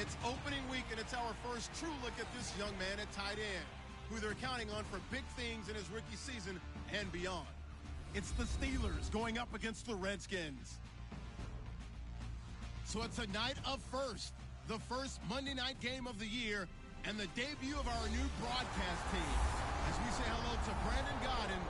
It's opening week, and it's our first true look at this young man at tight end, who they're counting on for big things in his rookie season and beyond. It's the Steelers going up against the Redskins. So it's a night of first, the first Monday night game of the year, and the debut of our new broadcast team, as we say hello to Brandon Gaudin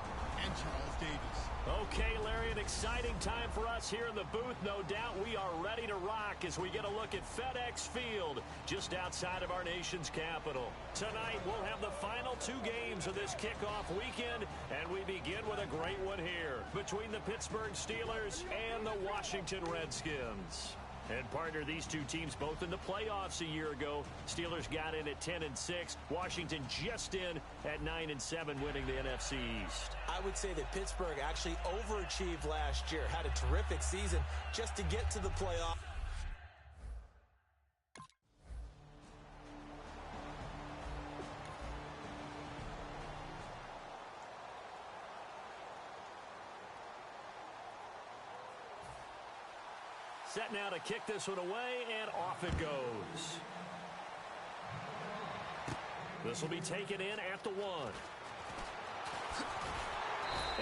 and Charles Davis. Okay, Larry, an exciting time for us here in the booth. No doubt we are ready to rock as we get a look at FedEx Field, just outside of our nation's capital. Tonight, we'll have the final two games of this kickoff weekend, and we begin with a great one here between the Pittsburgh Steelers and the Washington Redskins. And partner, these two teams both in the playoffs a year ago. Steelers got in at 10-6. Washington just in at 9-7, winning the NFC East. I would say that Pittsburgh actually overachieved last year. Had a terrific season just to get to the playoff. Set now to kick this one away, and off it goes. This will be taken in at the 1.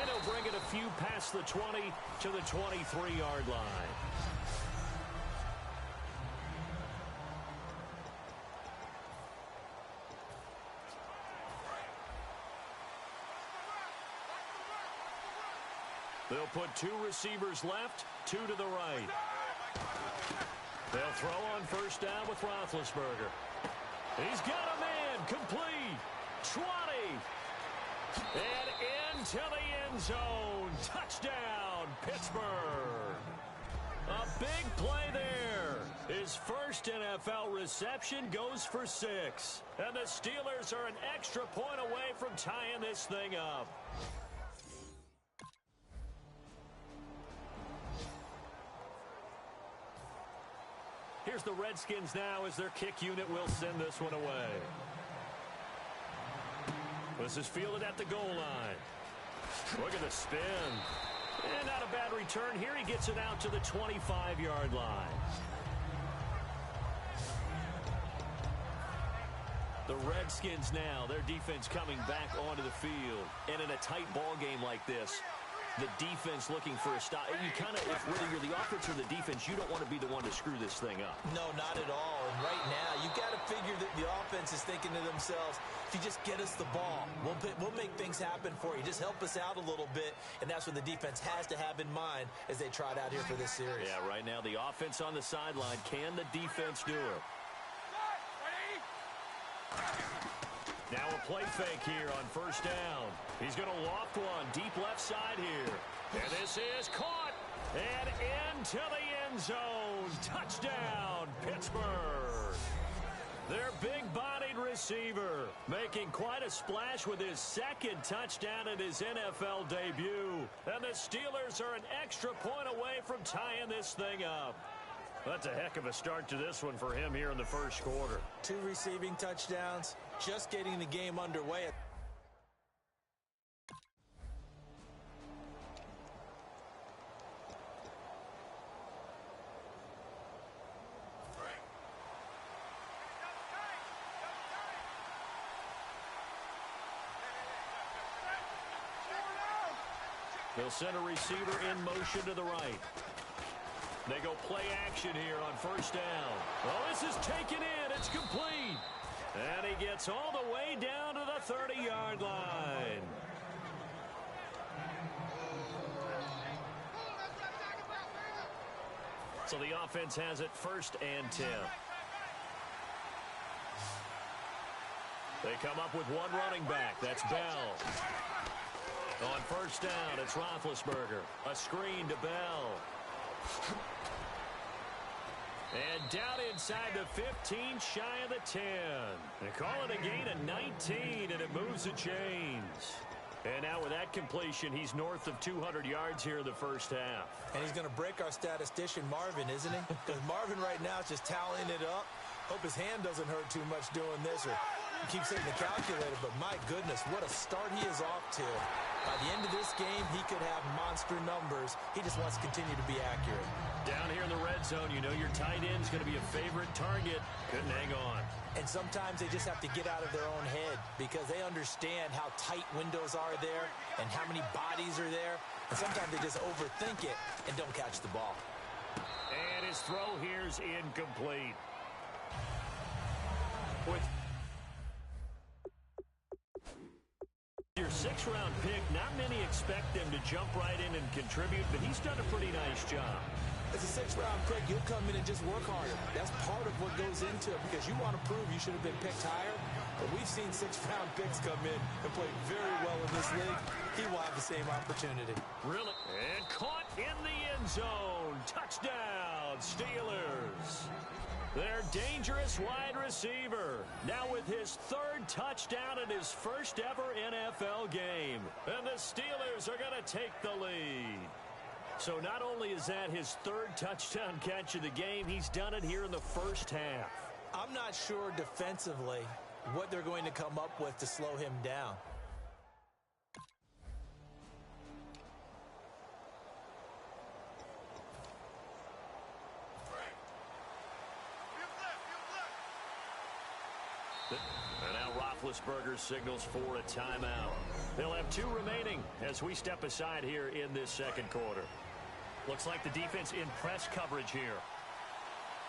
And he'll bring it a few past the 20 to the 23-yard line. They'll put two receivers left, two to the right. They'll throw on first down with Roethlisberger. He's got a man, complete, 20, and into the end zone. Touchdown, Pittsburgh. A big play there. His first NFL reception goes for 6. And the Steelers are an extra point away from tying this thing up. Here's the Redskins now as their kick unit will send this one away. This is fielded at the goal line. Look at the spin. And not a bad return here. He gets it out to the 25-yard line. The Redskins now, their defense coming back onto the field. And in a tight ball game like this, the defense looking for a stop. You kind of, whether you're the offense or the defense, you don't want to be the one to screw this thing up. No, not at all. And right now, you've got to figure that the offense is thinking to themselves, if you just get us the ball, we'll make things happen for you. Just help us out a little bit. And that's what the defense has to have in mind as they trot out here for this series. Yeah, right now, the offense on the sideline. Can the defense do it? Now a play fake here on first down. He's going to loft one deep left side here. And this is caught. And into the end zone. Touchdown, Pittsburgh. Their big-bodied receiver making quite a splash with his second touchdown in his NFL debut. And the Steelers are an extra point away from tying this thing up. That's a heck of a start to this one for him here in the first quarter. 2 receiving touchdowns, just getting the game underway. They'll send a receiver in motion to the right. They go play action here on first down. Oh, this is taken in. It's complete. And he gets all the way down to the 30-yard line. So the offense has it 1st and 10. They come up with one running back. That's Bell. On first down, it's Roethlisberger. A screen to Bell. And down inside the 15, shy of the 10. They call it a gain of 19, and it moves the chains. And now with that completion, he's north of 200 yards here in the first half. And he's going to break our statistician, Marvin, isn't he? Because Marvin right now is just tallying it up. Hope his hand doesn't hurt too much doing this, or he keeps hitting the calculator, but my goodness, what a start he is off to. By the end of this game, he could have monster numbers. He just wants to continue to be accurate. Down here in the red zone, you know your tight end's going to be a favorite target. Couldn't hang on. And sometimes they just have to get out of their own head because they understand how tight windows are there and how many bodies are there. And sometimes they just overthink it and don't catch the ball. And his throw here's incomplete. With your 6th-round pick, not many expect them to jump right in and contribute, but he's done a pretty nice job. As a 6th-round pick, you'll come in and just work harder. That's part of what goes into it because you want to prove you should have been picked higher. But we've seen 6th-round picks come in and play very well in this league. He will have the same opportunity. Really? And caught in the end zone. Touchdown, Steelers. Their dangerous wide receiver, now with his 3rd touchdown in his first ever NFL game. And the Steelers are going to take the lead. So not only is that his 3rd touchdown catch of the game, he's done it here in the first half. I'm not sure defensively what they're going to come up with to slow him down. And now Roethlisberger signals for a timeout. They'll have 2 remaining as we step aside here in this second quarter. Looks like the defense in press coverage here.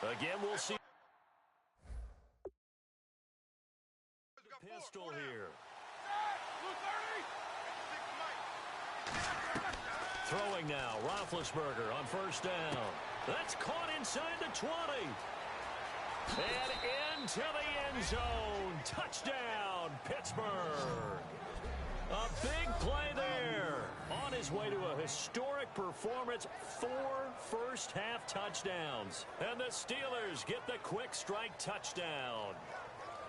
Again, we'll see. Pistol here. Throwing now, Roethlisberger on first down. That's caught inside the 20. And into the end zone. Touchdown, Pittsburgh. A big play there. On his way to a historic performance, 4 first-half touchdowns. And the Steelers get the quick strike touchdown.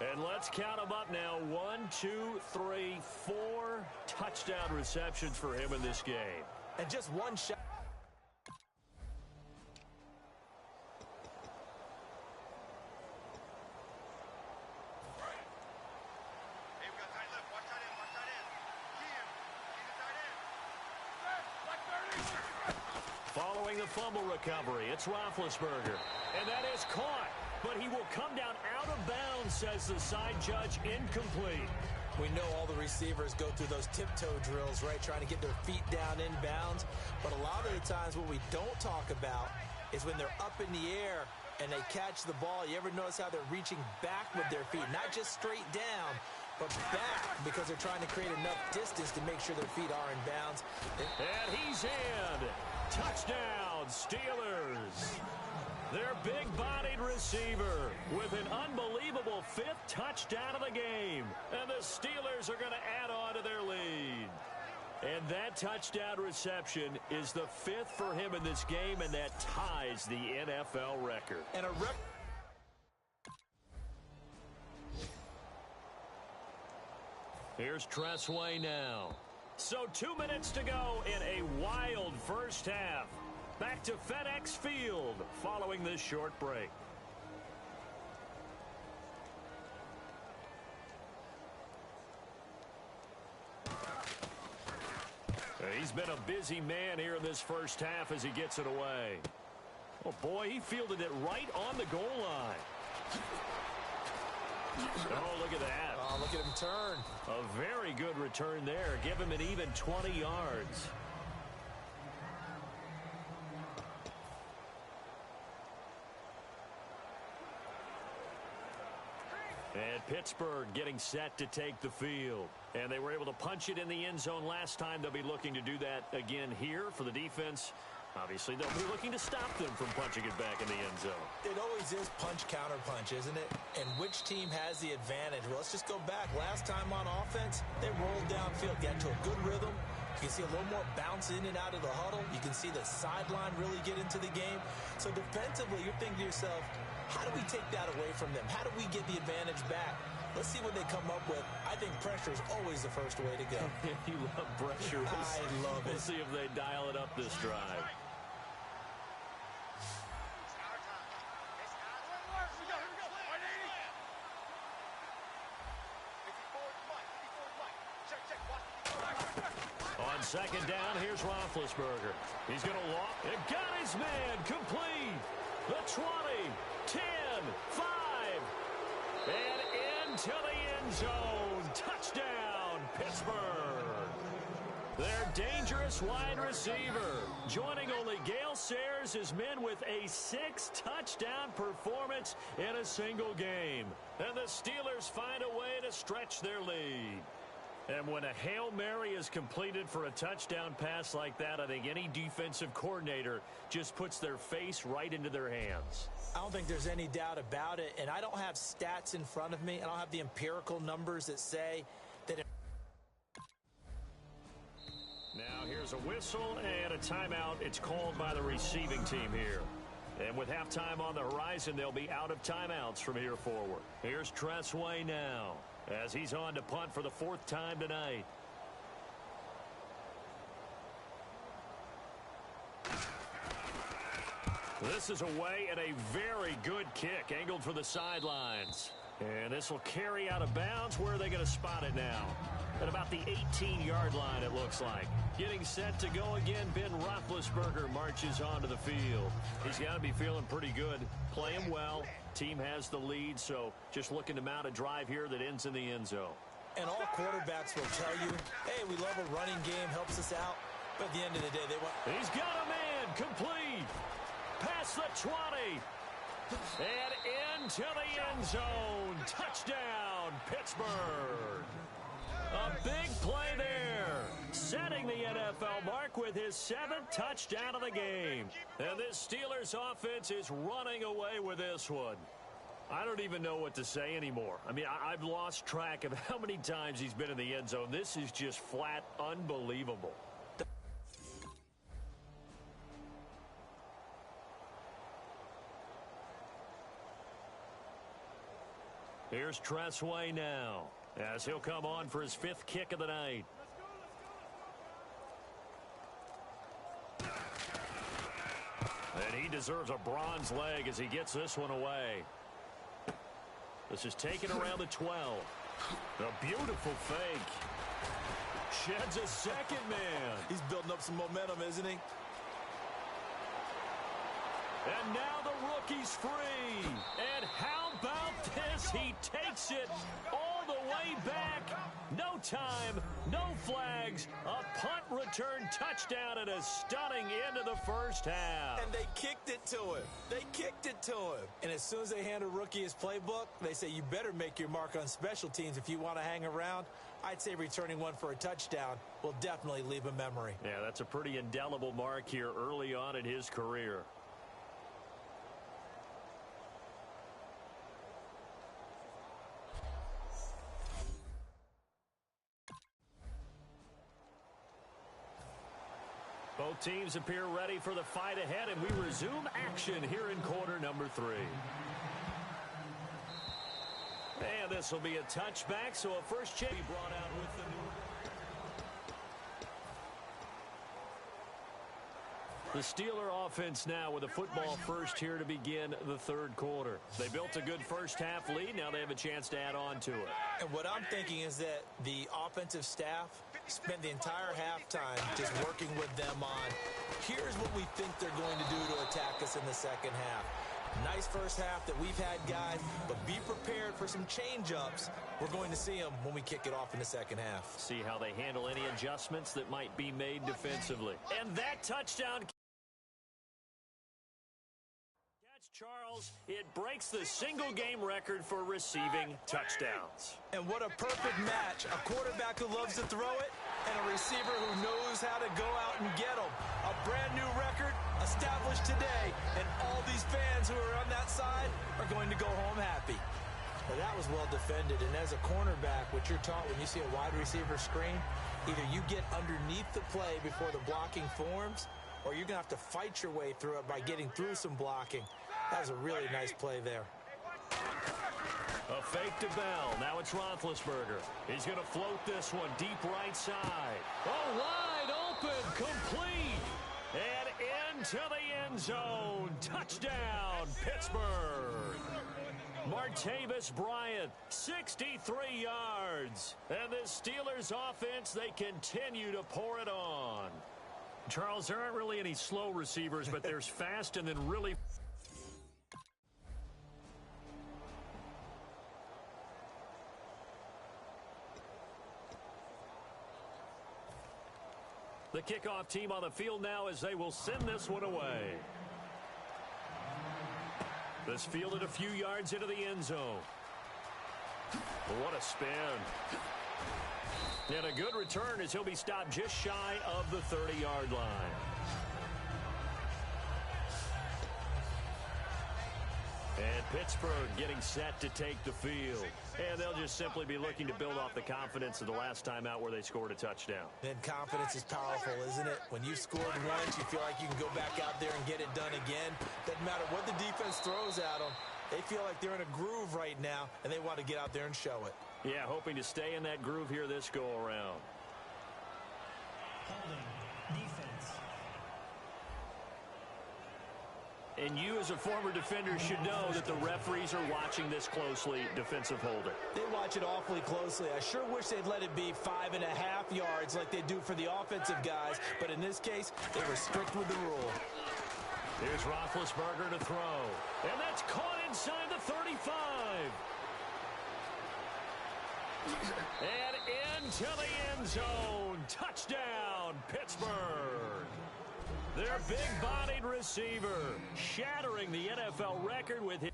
And let's count them up now. 1, 2, 3, 4 touchdown receptions for him in this game. And just one shot. Following the fumble recovery, it's Roethlisberger. And that is caught. But he will come down out of bounds, says the side judge. Incomplete. We know all the receivers go through those tiptoe drills, right, trying to get their feet down in bounds. But a lot of the times what we don't talk about is when they're up in the air and they catch the ball. You ever notice how they're reaching back with their feet? Not just straight down, but back, because they're trying to create enough distance to make sure their feet are in bounds. And he's in. Touchdown, Steelers. Their big-bodied receiver with an unbelievable 5th touchdown of the game. And the Steelers are going to add on to their lead. And that touchdown reception is the 5th for him in this game, and that ties the NFL record. And Here's Tressway now. So 2 minutes to go in a wild first half. Back to FedEx Field following this short break. He's been a busy man here in this first half as he gets it away. Oh, boy, he fielded it right on the goal line. Oh, look at that. Oh, look at him turn. A very good return there. Give him an even 20 yards. And Pittsburgh getting set to take the field. And they were able to punch it in the end zone last time. They'll be looking to do that again here for the defense. Obviously, they'll be looking to stop them from punching it back in the end zone. It always is punch-counter-punch, isn't it? And which team has the advantage? Well, let's just go back. Last time on offense, they rolled downfield, got to a good rhythm. You can see a little more bounce in and out of the huddle. You can see the sideline really get into the game. So defensively, you're thinking to yourself, how do we take that away from them? How do we get the advantage back? Let's see what they come up with. I think pressure is always the first way to go. You love pressure. I love it. We'll see if they dial it up this drive. On second down, here's Roethlisberger. He's going to loft. It got his man complete. The 20, 10, 5, and into the end zone. Touchdown, Pittsburgh. Their dangerous wide receiver, joining only Gale Sayers, his men with a 6-touchdown performance in a single game. And the Steelers find a way to stretch their lead. And when a Hail Mary is completed for a touchdown pass like that, I think any defensive coordinator just puts their face right into their hands. I don't think there's any doubt about it, and I don't have stats in front of me. I don't have the empirical numbers that say that it... Now here's a whistle and a timeout. It's called by the receiving team here. And with halftime on the horizon, they'll be out of timeouts from here forward. Here's Tressway now, as he's on to punt for the 4th time tonight. This is away and a very good kick, angled for the sidelines. And this will carry out of bounds. Where are they going to spot it now? At about the 18-yard line, it looks like. Getting set to go again, Ben Roethlisberger marches onto the field. He's got to be feeling pretty good, playing well. Team has the lead, so just looking to mount a drive here that ends in the end zone. And all quarterbacks will tell you, hey, we love a running game, helps us out. But at the end of the day, they want... He's got a man, complete. Past the 20. And into the end zone. Touchdown, Pittsburgh. A big play there. Setting the NFL mark with his 7th touchdown of the game. And this Steelers offense is running away with this one. I don't even know what to say anymore. I mean, I've lost track of how many times he's been in the end zone. This is just flat unbelievable. Here's Tressway now, as he'll come on for his 5th kick of the night. And he deserves a bronze leg as he gets this one away. This is taken around the 12. A beautiful fake. Sheds a second man. He's building up some momentum, isn't he? And now the rookie's free. And how about this? He takes it all the way back. No time, no flags. A punt return touchdown and a stunning end of the first half. And they kicked it to him. They kicked it to him. And as soon as they hand a rookie his playbook, they say, you better make your mark on special teams if you want to hang around. I'd say returning one for a touchdown will definitely leave a memory. Yeah, that's a pretty indelible mark here early on in his career. Both teams appear ready for the fight ahead, and we resume action here in quarter number 3. And this will be a touchback, so a first chance brought out with the new. The Steeler offense now with a football first here to begin the 3rd quarter. They built a good first half lead. Now they have a chance to add on to it. And what I'm thinking is that the offensive staff spent the entire halftime just working with them on, here's what we think they're going to do to attack us in the second half. Nice first half that we've had, guys, but be prepared for some change-ups. We're going to see them when we kick it off in the second half. See how they handle any adjustments that might be made defensively. And that touchdown... Charles, it breaks the single-game record for receiving touchdowns. And what a perfect match. A quarterback who loves to throw it and a receiver who knows how to go out and get them. A brand-new record established today, and all these fans who are on that side are going to go home happy. Well, that was well defended, and as a cornerback, what you're taught when you see a wide receiver screen, either you get underneath the play before the blocking forms, or you're going to have to fight your way through it by getting through some blocking. That was a really nice play there. A fake to Bell. Now it's Roethlisberger. He's going to float this one deep right side. Oh, wide open, complete. And into the end zone. Touchdown, Pittsburgh. Martavis Bryant, 63 yards. And this Steelers offense, they continue to pour it on. Charles, there aren't really any slow receivers, but there's fast and then really... The kickoff team on the field now as they will send this one away. This fielded a few yards into the end zone. What a spin. And a good return as he'll be stopped just shy of the 30-yard line. And Pittsburgh getting set to take the field. And they'll just simply be looking to build off the confidence of the last time out where they scored a touchdown. And confidence is powerful, isn't it? When you scored once, you feel like you can go back out there and get it done again. Doesn't matter what the defense throws at them. They feel like they're in a groove right now, and they want to get out there and show it. Yeah, hoping to stay in that groove here this go-around. Holding. Defense. And you as a former defender should know that the referees are watching this closely, defensive holder. They watch it awfully closely. I sure wish they'd let it be 5.5 yards like they do for the offensive guys. But in this case, they were strict with the rule. Here's Roethlisberger to throw. And that's caught inside the 35. And into the end zone. Touchdown, Pittsburgh. Their big-bodied receiver shattering the NFL record with his...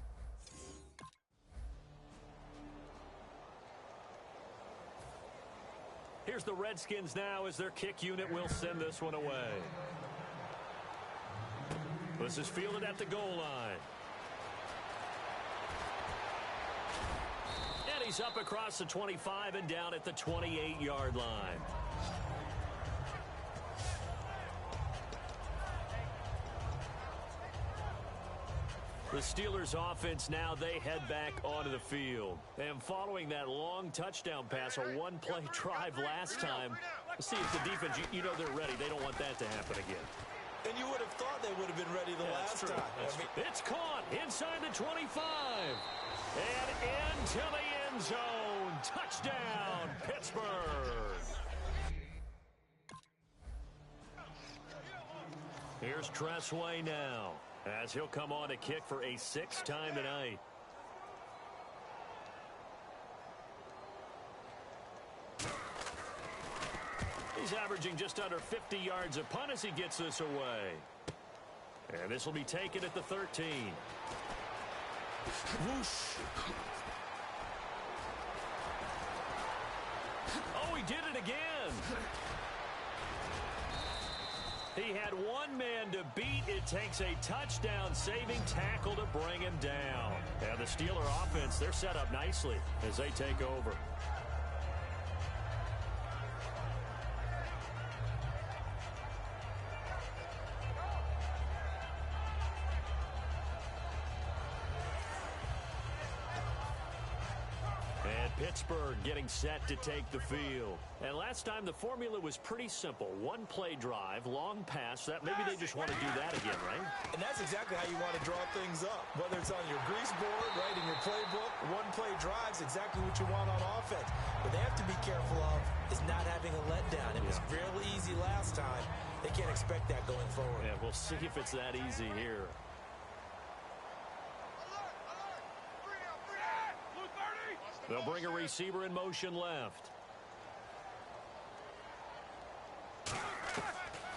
Here's the Redskins now as their kick unit will send this one away. This is fielded at the goal line. And he's up across the 25 and down at the 28-yard line. The Steelers offense now, they head back onto the field. And following that long touchdown pass, a one-play drive last time, let's see if the defense, you know they're ready. They don't want that to happen again. And you would have thought they would have been ready the last time. It's caught inside the 25. And into the end zone. Touchdown, Pittsburgh. Here's Tressway now, as he'll come on to kick for a 6th time tonight. He's averaging just under 50 yards a punt as he gets this away. And this will be taken at the 13. Whoosh. Oh, he did it again. He had one man to beat. It takes a touchdown-saving tackle to bring him down. And the Steeler offense, they're set up nicely as they take over. Pittsburgh getting set to take the field. And last time the formula was pretty simple. One play drive, long pass. That maybe they just want to do that again, right? And that's exactly how you want to draw things up. Whether it's on your grease board, right, in your playbook, one play drive's exactly what you want on offense. What they have to be careful of is not having a letdown. It was real easy last time. They can't expect that going forward. Yeah, we'll see if it's that easy here. They'll bring a receiver in motion left.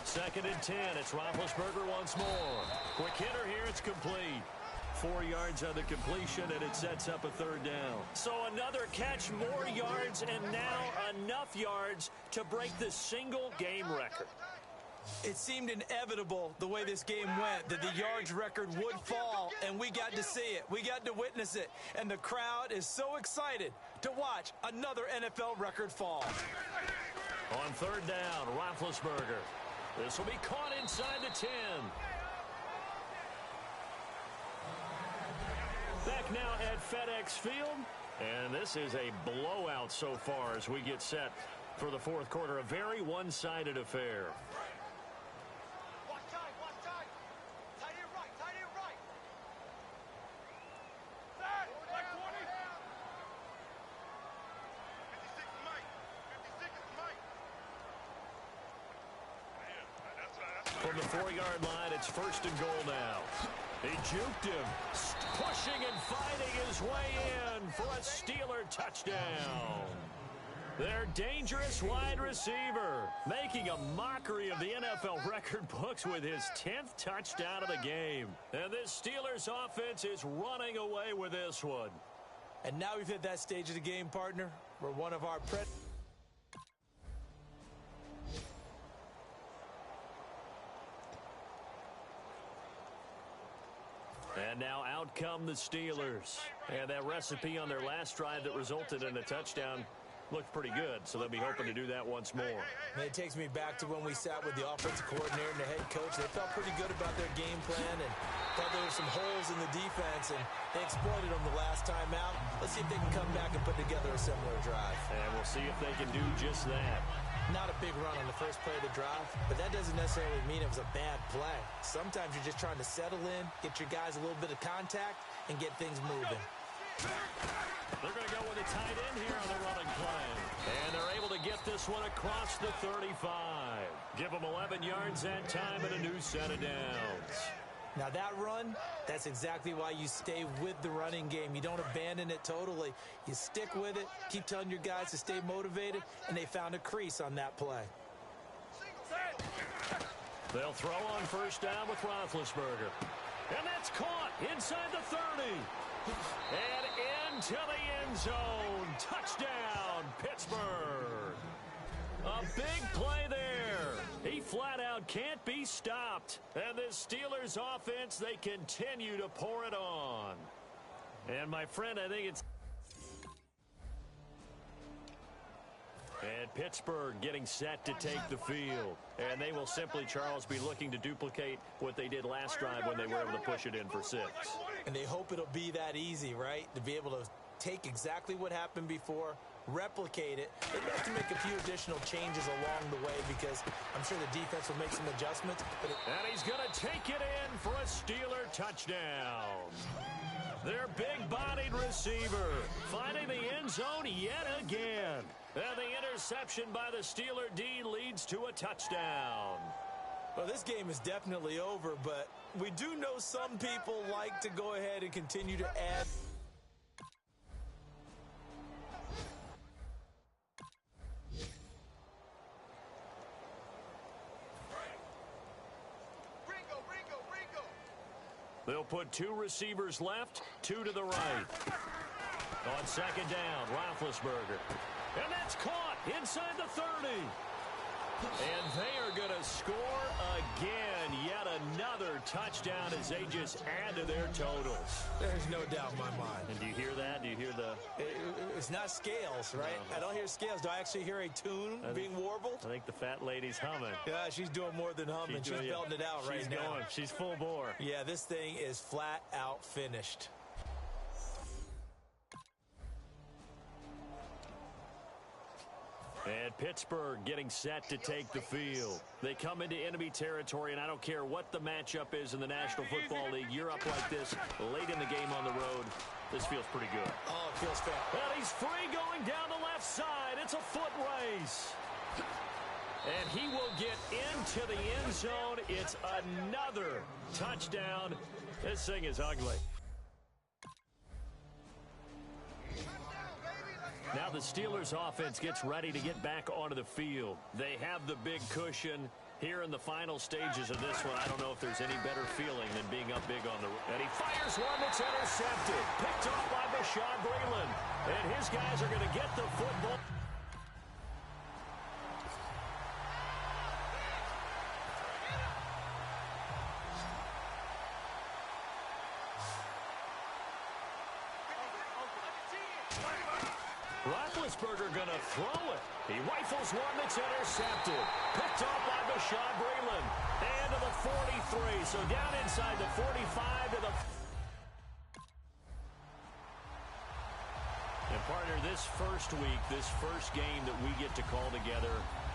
2nd and 10. It's Roethlisberger once more. Quick hitter here. It's complete. 4 yards on the completion, and it sets up a 3rd down. So another catch, more yards, and now enough yards to break the single-game record. It seemed inevitable the way this game went that the yards record would fall, and we got to see it. We got to witness it, and the crowd is so excited to watch another NFL record fall. On 3rd down, Roethlisberger. This will be caught inside the 10. Back now at FedEx Field, and this is a blowout so far as we get set for the 4th quarter. A very one-sided affair. From the 4-yard line, it's 1st and goal now. He juked him, pushing and fighting his way in for a Steeler touchdown. Their dangerous wide receiver making a mockery of the NFL record books with his 10th touchdown of the game. And this Steelers offense is running away with this one. And now we've hit that stage of the game, partner, where one of our And now out come the Steelers. And that recipe on their last drive that resulted in a touchdown looked pretty good, so they'll be hoping to do that once more. And it takes me back to when we sat with the offensive coordinator and the head coach. They felt pretty good about their game plan and thought there were some holes in the defense, and they exploited them the last time out. Let's see if they can come back and put together a similar drive. And we'll see if they can do just that. Not a big run on the first play of the drive, but that doesn't necessarily mean it was a bad play. Sometimes you're just trying to settle in, get your guys a little bit of contact, and get things moving. They're going to go with a tight end here on the running play. And they're able to get this one across the 35. Give them 11 yards that time and a new set of downs. Now that run, that's exactly why you stay with the running game. You don't abandon it totally. You stick with it, keep telling your guys to stay motivated, and they found a crease on that play. They'll throw on 1st down with Roethlisberger. And that's caught inside the 30. And into the end zone. Touchdown, Pittsburgh. A big play there. He flat out can't be stopped. And the Steelers offense, they continue to pour it on. And my friend, I think it's... And Pittsburgh getting set to take the field. And they will simply, Charles, be looking to duplicate what they did last drive when they were able to push it in for 6. And they hope it'll be that easy, right? To be able to take exactly what happened before, replicate it. They'd have to make a few additional changes along the way because I'm sure the defense will make some adjustments. And he's going to take it in for a Steeler touchdown. Their big-bodied receiver finding the end zone yet again. And the interception by the Steeler D leads to a touchdown. Well, this game is definitely over, but we do know some people like to go ahead and continue to add. They'll put 2 receivers left, 2 to the right. On 2nd down, Roethlisberger. And that's caught inside the 30. And they are going to score again. Yet another touchdown as they just add to their totals. There's no doubt in my mind. And do you hear that? Do you hear the... It's not scales, right? No. I don't hear scales. Do I actually hear a tune being warbled? I think the fat lady's humming. Yeah, she's doing more than humming. She's belting it out right now. She's going. She's full bore. Yeah, this thing is flat out finished. And Pittsburgh getting set to take the field. They come into enemy territory, and I don't care what the matchup is in the National Football League. You're up like this late in the game on the road. This feels pretty good. Oh, it feels fair. And he's free going down the left side. It's a foot race. And he will get into the end zone. It's another touchdown. This thing is ugly. Now the Steelers offense gets ready to get back onto the field. They have the big cushion here in the final stages of this one. I don't know if there's any better feeling than being up big on the... And he fires one that's intercepted. Picked off by Bashaud Breeland. And his guys are going to get the football. Roethlisberger going to throw it. He rifles one that's intercepted. Picked off by Bashaud Breeland. And to the 43. So down inside the 45 to the... And partner, this first week, this first game that we get to call together,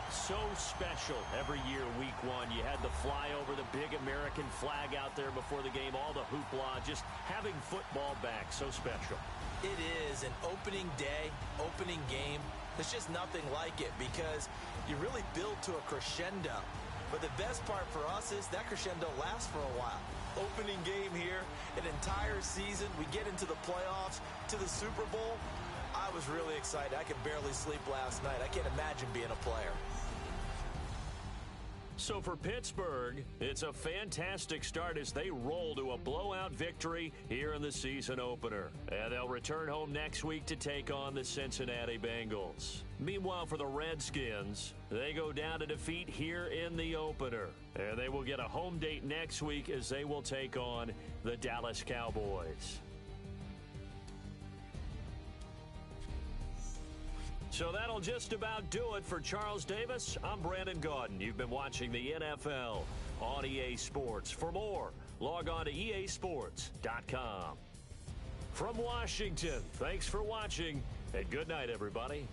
so special every year, week 1. You had the flyover, the big American flag out there before the game, all the hoopla, just having football back, so special. It is an opening day, opening game. There's just nothing like it because you really build to a crescendo. But the best part for us is that crescendo lasts for a while. Opening game here, an entire season, we get into the playoffs, to the Super Bowl. I was really excited. I could barely sleep last night. I can't imagine being a player. So for Pittsburgh, it's a fantastic start as they roll to a blowout victory here in the season opener. And they'll return home next week to take on the Cincinnati Bengals. Meanwhile, for the Redskins, they go down to defeat here in the opener. And they will get a home date next week as they will take on the Dallas Cowboys. So that'll just about do it for Charles Davis. I'm Brandon Gaudin. You've been watching the NFL on EA Sports. For more, log on to easports.com. From Washington, thanks for watching, and good night, everybody.